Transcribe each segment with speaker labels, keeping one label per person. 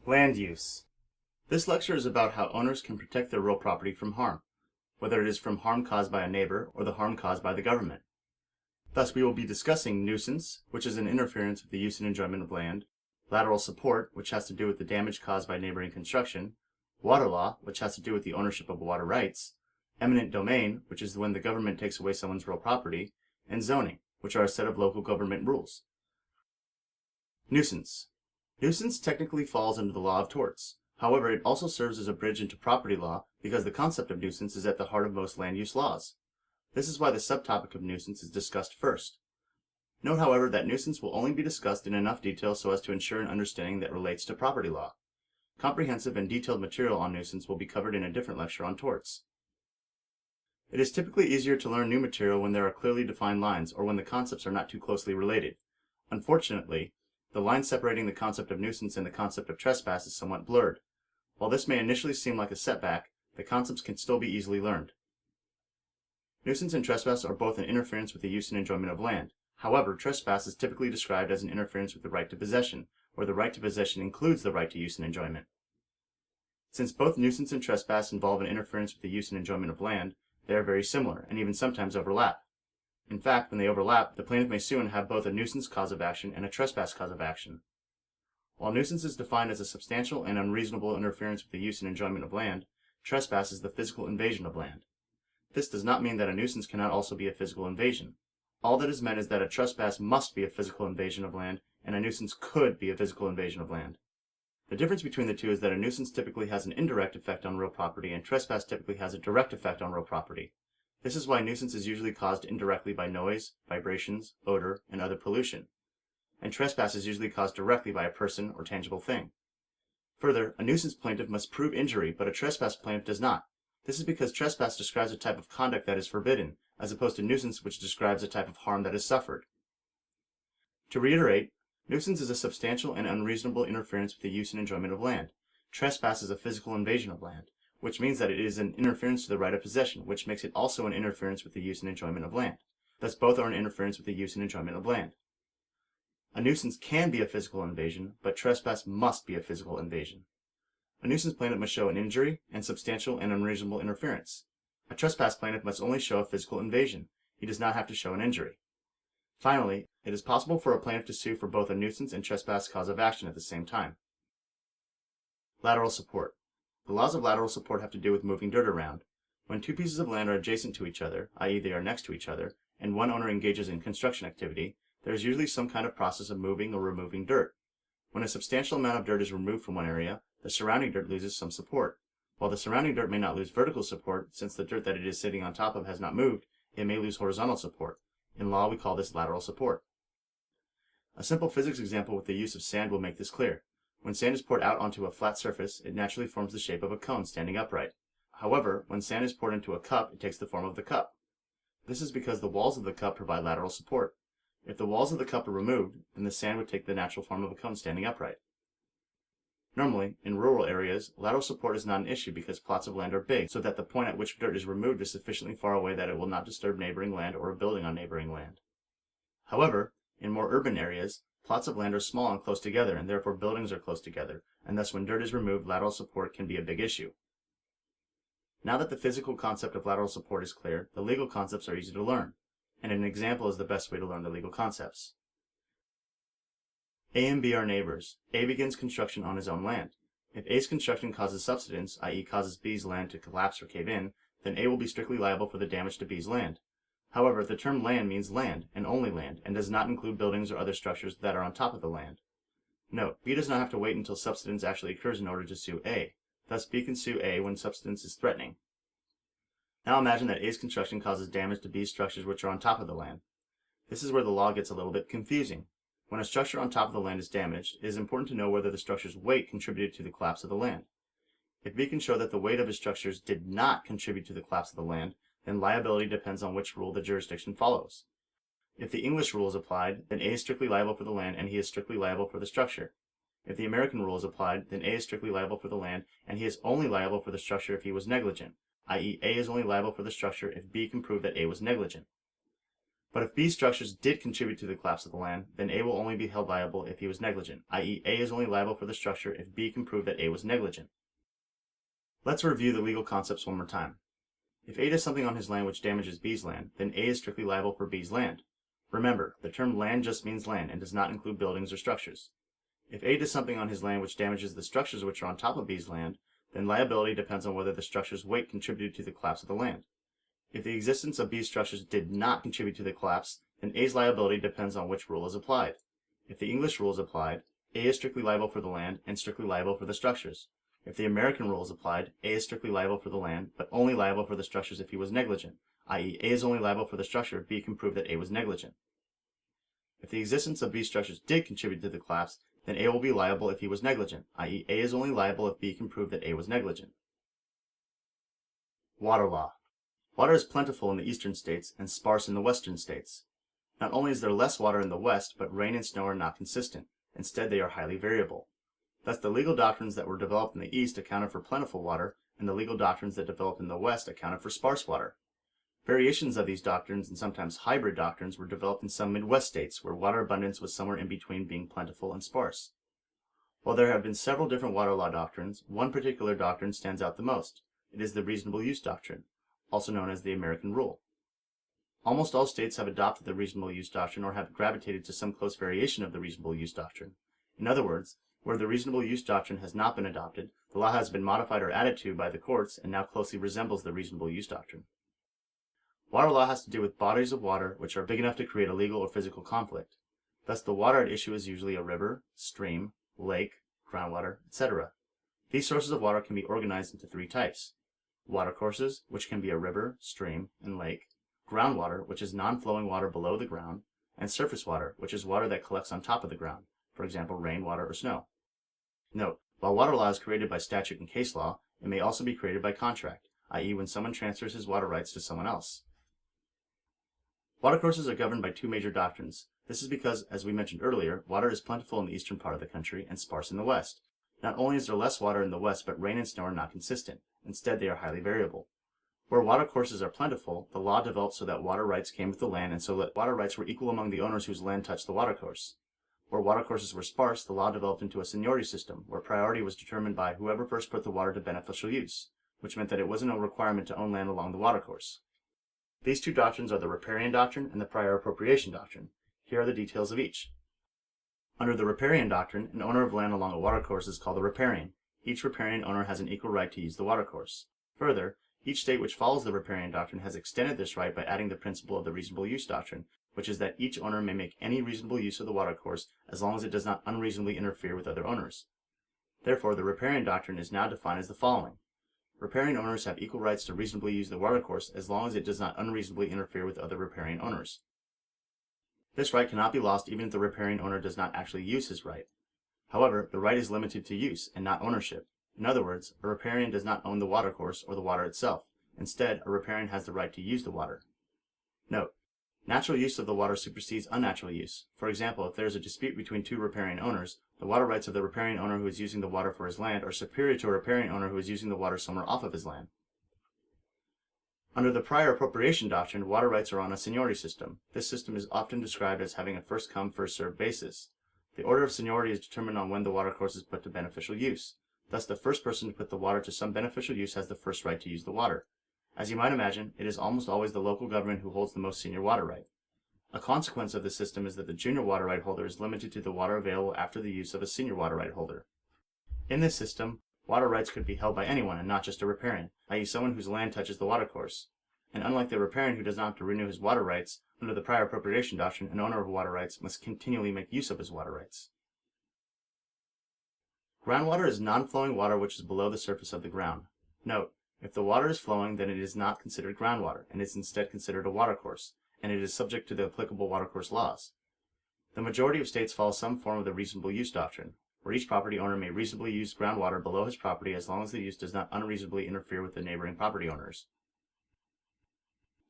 Speaker 1: Land use. This lecture is about how owners can protect their real property from harm, whether it is from harm caused by a neighbor or the harm caused by the government. Thus, we will be discussing nuisance, which is an interference with the use and enjoyment of land, lateral support, which has to do with the damage caused by neighboring construction, water law, which has to do with the ownership of water rights, eminent domain, which is when the government takes away someone's real property, and zoning, which are a set of local government rules. Nuisance. Nuisance technically falls under the law of torts. However, it also serves as a bridge into property law because the concept of nuisance is at the heart of most land use laws. This is why the subtopic of nuisance is discussed first. Note, however, that nuisance will only be discussed in enough detail so as to ensure an understanding that relates to property law. Comprehensive and detailed material on nuisance will be covered in a different lecture on torts. It is typically easier to learn new material when there are clearly defined lines or when the concepts are not too closely related. Unfortunately, the line separating the concept of nuisance and the concept of trespass is somewhat blurred. While this may initially seem like a setback, the concepts can still be easily learned. Nuisance and trespass are both an interference with the use and enjoyment of land. However, trespass is typically described as an interference with the right to possession, where the right to possession includes the right to use and enjoyment. Since both nuisance and trespass involve an interference with the use and enjoyment of land, they are very similar and even sometimes overlap. In fact, when they overlap, the plaintiff may sue and have both a nuisance cause of action and a trespass cause of action. While nuisance is defined as a substantial and unreasonable interference with the use and enjoyment of land, trespass is the physical invasion of land. This does not mean that a nuisance cannot also be a physical invasion. All that is meant is that a trespass must be a physical invasion of land, and a nuisance could be a physical invasion of land. The difference between the two is that a nuisance typically has an indirect effect on real property, and trespass typically has a direct effect on real property. This is why nuisance is usually caused indirectly by noise, vibrations, odor, and other pollution, and trespass is usually caused directly by a person or tangible thing. Further, a nuisance plaintiff must prove injury, but a trespass plaintiff does not. This is because trespass describes a type of conduct that is forbidden, as opposed to nuisance, which describes a type of harm that is suffered. To reiterate, nuisance is a substantial and unreasonable interference with the use and enjoyment of land. Trespass is a physical invasion of land, which means that it is an interference to the right of possession, which makes it also an interference with the use and enjoyment of land. Thus, both are an interference with the use and enjoyment of land. A nuisance can be a physical invasion, but trespass must be a physical invasion. A nuisance plaintiff must show an injury and substantial and unreasonable interference. A trespass plaintiff must only show a physical invasion. He does not have to show an injury. Finally, it is possible for a plaintiff to sue for both a nuisance and trespass cause of action at the same time. Lateral support. The laws of lateral support have to do with moving dirt around. When two pieces of land are adjacent to each other, i.e. they are next to each other, and one owner engages in construction activity, there is usually some kind of process of moving or removing dirt. When a substantial amount of dirt is removed from one area, the surrounding dirt loses some support. While the surrounding dirt may not lose vertical support, since the dirt that it is sitting on top of has not moved, it may lose horizontal support. In law, we call this lateral support. A simple physics example with the use of sand will make this clear. When sand is poured out onto a flat surface, it naturally forms the shape of a cone standing upright. However, when sand is poured into a cup, it takes the form of the cup. This is because the walls of the cup provide lateral support. If the walls of the cup are removed, then the sand would take the natural form of a cone standing upright. Normally, in rural areas, lateral support is not an issue because plots of land are big, so that the point at which dirt is removed is sufficiently far away that it will not disturb neighboring land or a building on neighboring land. However, in more urban areas, plots of land are small and close together, and therefore buildings are close together, and thus when dirt is removed, lateral support can be a big issue. Now that the physical concept of lateral support is clear, the legal concepts are easy to learn, and an example is the best way to learn the legal concepts. A and B are neighbors. A begins construction on his own land. If A's construction causes subsidence, i.e. causes B's land to collapse or cave in, then A will be strictly liable for the damage to B's land. However, the term land means land, and only land, and does not include buildings or other structures that are on top of the land. Note, B does not have to wait until subsidence actually occurs in order to sue A. Thus, B can sue A when subsidence is threatening. Now imagine that A's construction causes damage to B's structures which are on top of the land. This is where the law gets a little bit confusing. When a structure on top of the land is damaged, it is important to know whether the structure's weight contributed to the collapse of the land. If B can show that the weight of his structures did not contribute to the collapse of the land, then liability depends on which rule the jurisdiction follows. If the English rule is applied, then A is strictly liable for the land and he is strictly liable for the structure. If the American rule is applied, then A is strictly liable for the land and he is only liable for the structure if he was negligent, i.e. A is only liable for the structure if B can prove that A was negligent. But if B's structures did contribute to the collapse of the land, then A will only be held liable if he was negligent, i.e. A is only liable for the structure if B can prove that A was negligent. Let's review the legal concepts one more time. If A does something on his land which damages B's land, then A is strictly liable for B's land. Remember, the term land just means land and does not include buildings or structures. If A does something on his land which damages the structures which are on top of B's land, then liability depends on whether the structure's weight contributed to the collapse of the land. If the existence of B's structures did not contribute to the collapse, then A's liability depends on which rule is applied. If the English rule is applied, A is strictly liable for the land and strictly liable for the structures. If the American rule is applied, A is strictly liable for the land, but only liable for the structures if he was negligent, i.e. A is only liable for the structure if B can prove that A was negligent. If the existence of B's structures did contribute to the collapse, then A will be liable if he was negligent, i.e. A is only liable if B can prove that A was negligent. Water law. Water is plentiful in the eastern states and sparse in the western states. Not only is there less water in the west, but rain and snow are not consistent. Instead, they are highly variable. Thus, the legal doctrines that were developed in the east accounted for plentiful water, and the legal doctrines that developed in the west accounted for sparse water. Variations of these doctrines, and sometimes hybrid doctrines, were developed in some Midwest states, where water abundance was somewhere in between being plentiful and sparse. While there have been several different water law doctrines, one particular doctrine stands out the most. It is the reasonable use doctrine, also known as the American rule. Almost all states have adopted the reasonable use doctrine or have gravitated to some close variation of the reasonable use doctrine. In other words, where the reasonable use doctrine has not been adopted, the law has been modified or added to by the courts and now closely resembles the reasonable use doctrine. Water law has to do with bodies of water which are big enough to create a legal or physical conflict. Thus, the water at issue is usually a river, stream, lake, groundwater, etc. These sources of water can be organized into three types: watercourses, which can be a river, stream, and lake; groundwater, which is non-flowing water below the ground; and surface water, which is water that collects on top of the ground, for example, rainwater or snow. Note, while water law is created by statute and case law, it may also be created by contract, i.e. when someone transfers his water rights to someone else. Watercourses are governed by two major doctrines. This is because, as we mentioned earlier, water is plentiful in the eastern part of the country and sparse in the west. Not only is there less water in the west, but rain and snow are not consistent. Instead, they are highly variable. Where watercourses are plentiful, the law developed so that water rights came with the land and so that water rights were equal among the owners whose land touched the watercourse. Where watercourses were sparse, the law developed into a seniority system, where priority was determined by whoever first put the water to beneficial use, which meant that it wasn't a requirement to own land along the watercourse. These two doctrines are the Riparian Doctrine and the Prior Appropriation Doctrine. Here are the details of each. Under the Riparian Doctrine, an owner of land along a watercourse is called a riparian. Each riparian owner has an equal right to use the watercourse. Further, each state which follows the Riparian Doctrine has extended this right by adding the principle of the Reasonable Use Doctrine, which is that each owner may make any reasonable use of the watercourse as long as it does not unreasonably interfere with other owners. Therefore, the Riparian Doctrine is now defined as the following. Riparian owners have equal rights to reasonably use the watercourse as long as it does not unreasonably interfere with other riparian owners. This right cannot be lost even if the riparian owner does not actually use his right. However, the right is limited to use and not ownership. In other words, a riparian does not own the watercourse or the water itself. Instead, a riparian has the right to use the water. Note, natural use of the water supersedes unnatural use. For example, if there is a dispute between two riparian owners, the water rights of the riparian owner who is using the water for his land are superior to a riparian owner who is using the water somewhere off of his land. Under the Prior Appropriation Doctrine, water rights are on a seniority system. This system is often described as having a first-come, first-served basis. The order of seniority is determined on when the watercourse is put to beneficial use. Thus, the first person to put the water to some beneficial use has the first right to use the water. As you might imagine, it is almost always the local government who holds the most senior water right. A consequence of this system is that the junior water right holder is limited to the water available after the use of a senior water right holder. In this system, water rights could be held by anyone and not just a riparian, i.e. someone whose land touches the watercourse. And unlike the riparian who does not have to renew his water rights, under the Prior Appropriation Doctrine, an owner of water rights must continually make use of his water rights. Groundwater is non-flowing water which is below the surface of the ground. Note, if the water is flowing, then it is not considered groundwater, and is instead considered a watercourse, and it is subject to the applicable watercourse laws. The majority of states follow some form of the Reasonable Use Doctrine, where each property owner may reasonably use groundwater below his property as long as the use does not unreasonably interfere with the neighboring property owners.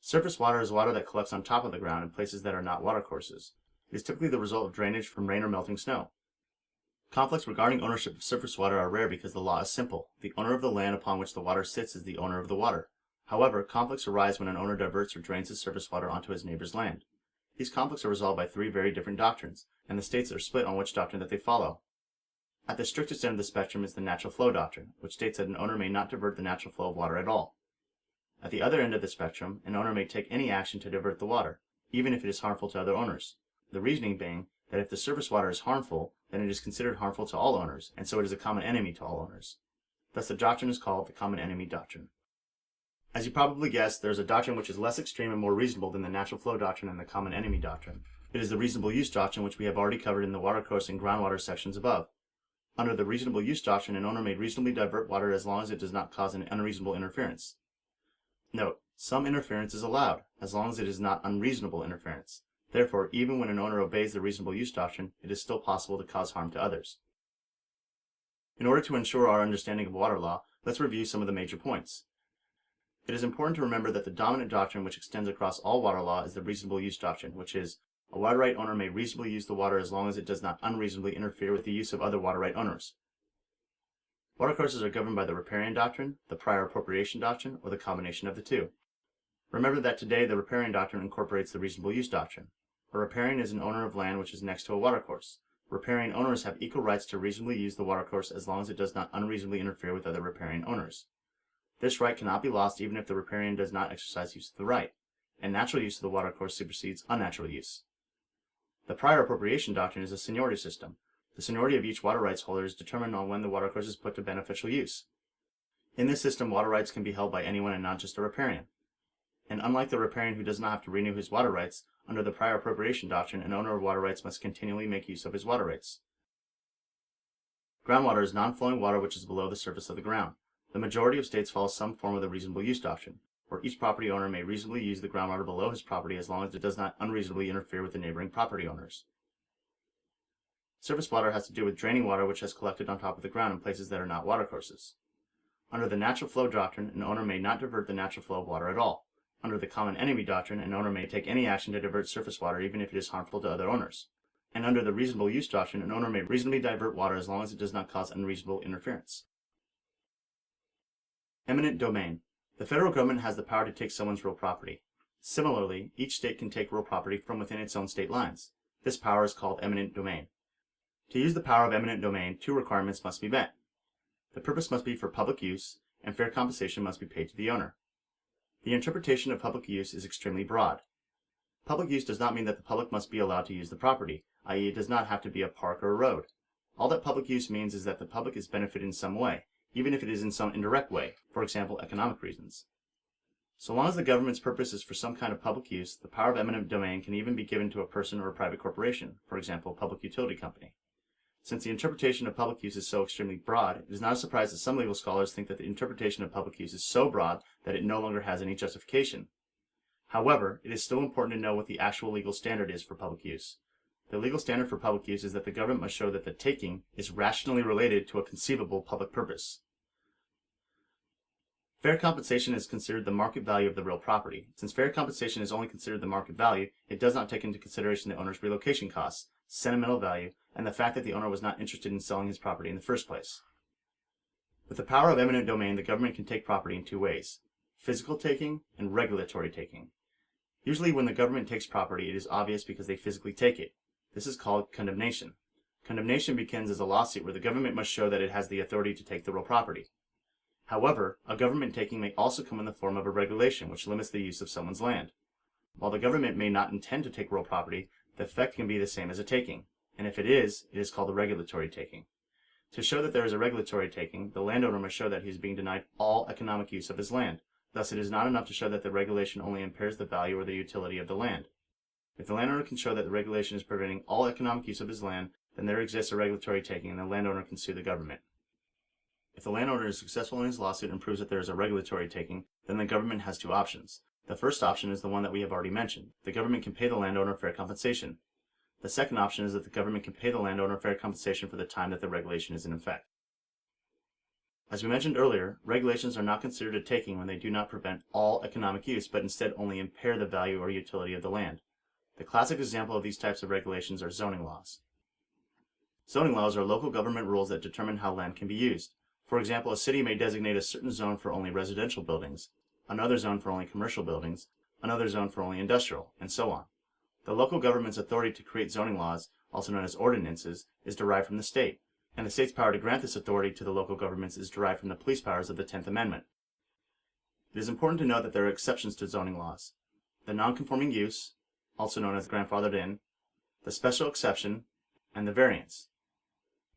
Speaker 1: Surface water is water that collects on top of the ground in places that are not watercourses. It is typically the result of drainage from rain or melting snow. Conflicts regarding ownership of surface water are rare because the law is simple. The owner of the land upon which the water sits is the owner of the water. However, conflicts arise when an owner diverts or drains his surface water onto his neighbor's land. These conflicts are resolved by three very different doctrines, and the states are split on which doctrine that they follow. At the strictest end of the spectrum is the natural flow doctrine, which states that an owner may not divert the natural flow of water at all. At the other end of the spectrum, an owner may take any action to divert the water, even if it is harmful to other owners. The reasoning being that if the surface water is harmful, then it is considered harmful to all owners, and so it is a common enemy to all owners. Thus the doctrine is called the common enemy doctrine. As you probably guessed, there is a doctrine which is less extreme and more reasonable than the natural flow doctrine and the common enemy doctrine. It is the reasonable use doctrine, which we have already covered in the watercourse and groundwater sections above. Under the reasonable use doctrine, an owner may reasonably divert water as long as it does not cause an unreasonable interference. Note, some interference is allowed, as long as it is not unreasonable interference. Therefore, even when an owner obeys the reasonable use doctrine, it is still possible to cause harm to others. In order to ensure our understanding of water law, let's review some of the major points. It is important to remember that the dominant doctrine which extends across all water law is the reasonable use doctrine, which is, a water right owner may reasonably use the water as long as it does not unreasonably interfere with the use of other water right owners. Watercourses are governed by the Riparian Doctrine, the Prior Appropriation Doctrine, or the combination of the two. Remember that today the Riparian Doctrine incorporates the Reasonable Use Doctrine. A riparian is an owner of land which is next to a watercourse. Riparian owners have equal rights to reasonably use the watercourse as long as it does not unreasonably interfere with other riparian owners. This right cannot be lost even if the riparian does not exercise use of the right, and natural use of the watercourse supersedes unnatural use. The Prior Appropriation Doctrine is a seniority system. The seniority of each water rights holder is determined on when the watercourse is put to beneficial use. In this system, water rights can be held by anyone and not just a riparian. And unlike the riparian who does not have to renew his water rights, under the Prior Appropriation Doctrine, an owner of water rights must continually make use of his water rights. Groundwater is non-flowing water which is below the surface of the ground. The majority of states follow some form of the Reasonable Use Doctrine, where each property owner may reasonably use the groundwater below his property as long as it does not unreasonably interfere with the neighboring property owners. Surface water has to do with draining water which has collected on top of the ground in places that are not watercourses. Under the natural flow doctrine, an owner may not divert the natural flow of water at all. Under the common enemy doctrine, an owner may take any action to divert surface water even if it is harmful to other owners. And under the reasonable use doctrine, an owner may reasonably divert water as long as it does not cause unreasonable interference. Eminent domain. The federal government has the power to take someone's real property. Similarly, each state can take real property from within its own state lines. This power is called eminent domain. To use the power of eminent domain, two requirements must be met. The purpose must be for public use, and fair compensation must be paid to the owner. The interpretation of public use is extremely broad. Public use does not mean that the public must be allowed to use the property, i.e. it does not have to be a park or a road. All that public use means is that the public is benefited in some way, even if it is in some indirect way, for example, economic reasons. So long as the government's purpose is for some kind of public use, the power of eminent domain can even be given to a person or a private corporation, for example, a public utility company. Since the interpretation of public use is so extremely broad, it is not a surprise that some legal scholars think that the interpretation of public use is so broad that it no longer has any justification. However, it is still important to know what the actual legal standard is for public use. The legal standard for public use is that the government must show that the taking is rationally related to a conceivable public purpose. Fair compensation is considered the market value of the real property. Since fair compensation is only considered the market value, it does not take into consideration the owner's relocation costs, sentimental value, and the fact that the owner was not interested in selling his property in the first place. With the power of eminent domain, the government can take property in two ways: physical taking and regulatory taking. Usually when the government takes property, it is obvious because they physically take it. This is called condemnation. Condemnation begins as a lawsuit where the government must show that it has the authority to take the real property. However, a government taking may also come in the form of a regulation which limits the use of someone's land. While the government may not intend to take real property, the effect can be the same as a taking, and if it is called a regulatory taking. To show that there is a regulatory taking, the landowner must show that he is being denied all economic use of his land. Thus, it is not enough to show that the regulation only impairs the value or the utility of the land. If the landowner can show that the regulation is preventing all economic use of his land, then there exists a regulatory taking and the landowner can sue the government. If the landowner is successful in his lawsuit and proves that there is a regulatory taking, then the government has two options. The first option is the one that we have already mentioned. The government can pay the landowner fair compensation. The second option is that the government can pay the landowner fair compensation for the time that the regulation is in effect. As we mentioned earlier, regulations are not considered a taking when they do not prevent all economic use, but instead only impair the value or utility of the land. The classic example of these types of regulations are zoning laws. Zoning laws are local government rules that determine how land can be used. For example, a city may designate a certain zone for only residential buildings, another zone for only commercial buildings, another zone for only industrial, and so on. The local government's authority to create zoning laws, also known as ordinances, is derived from the state, and the state's power to grant this authority to the local governments is derived from the police powers of the 10th Amendment. It is important to note that there are exceptions to zoning laws. The non-conforming use, also known as grandfathered in, the special exception, and the variance.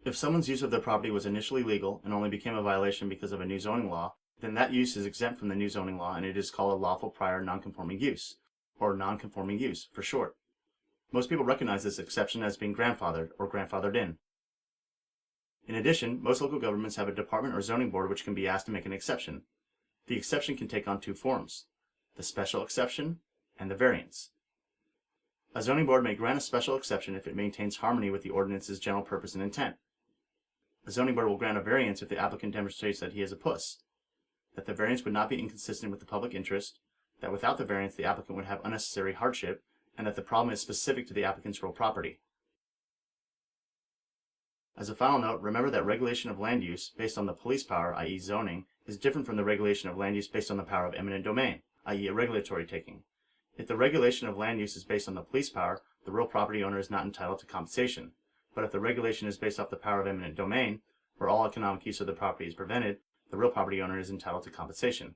Speaker 1: If someone's use of their property was initially legal and only became a violation because of a new zoning law, then that use is exempt from the new zoning law and it is called a lawful prior non-conforming use, or non-conforming use for short. Most people recognize this exception as being grandfathered or grandfathered in. In addition, most local governments have a department or zoning board which can be asked to make an exception. The exception can take on two forms: the special exception and the variance. A zoning board may grant a special exception if it maintains harmony with the ordinance's general purpose and intent. A zoning board will grant a variance if the applicant demonstrates that he is a puss, that the variance would not be inconsistent with the public interest, that without the variance the applicant would have unnecessary hardship, and that the problem is specific to the applicant's real property. As a final note, remember that regulation of land use based on the police power, i.e. zoning, is different from the regulation of land use based on the power of eminent domain, i.e. a regulatory taking. If the regulation of land use is based on the police power, the real property owner is not entitled to compensation. But if the regulation is based off the power of eminent domain, where all economic use of the property is prevented, the real property owner is entitled to compensation.